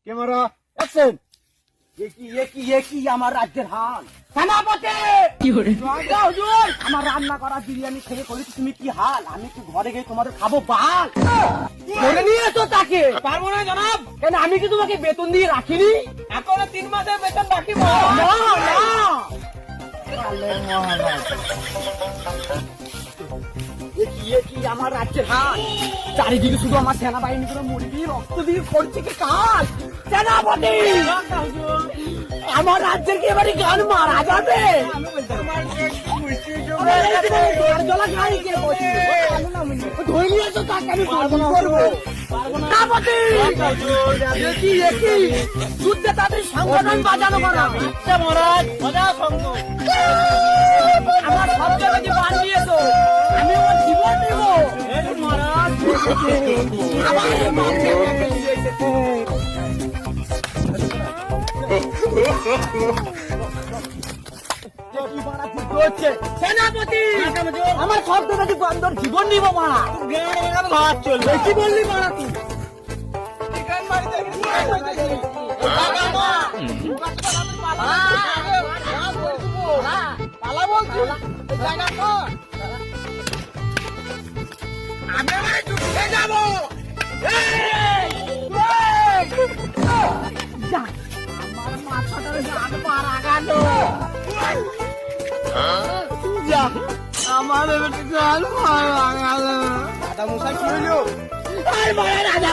Camera action. একই আমার রাজ্যের হাল। সেনাপতি জয়গা হুজুর, আমার রান্না করা বিরিয়ানি খেয়ে বলেছি তুমি কি হাল, আমি একটু ঘরে গিয়ে তোমাদের খাবো বাল। ধরে নিয়ে এসো তাকে। পারবো না জনাব, কেন আমি কি তোমাকে বেতন দিয়ে রাখিনি? এখনো 3 মাসের বেতন বাকি। না না একই আমার রাজ্যের হাল। চারিদিকে শুধু আমার সেনাবাহিনী গুলো মুরগি রক্ত দিয়ে করছে কি কাজ। সেনাপতি আমার রাজ্যের কি এবারে গান মারা যাবে? ধরে নিয়ে এসো তাকে, আমি পারবো না করবো। সেনাপতি একই যুদ্ধে তাদের সংগঠন বাজানো করা। আচ্ছা মহারাজ, মজা সঙ্গ। আমার সব জায়গায় বান দিয়েছো, আমি আমার জীবন নেব। মহারাজ সেনাপতি আমার সব জায়গায় বান্দর জীবন নিব মারা। ভাত চলবে। কি বললি মারা তুই? পালা বলছি আমি আমার চুপে যাবো। আমার মাথাটার গান মারা গেল। আমার গান মারা গেল। দাদা মশাই কি হইলো? রাজা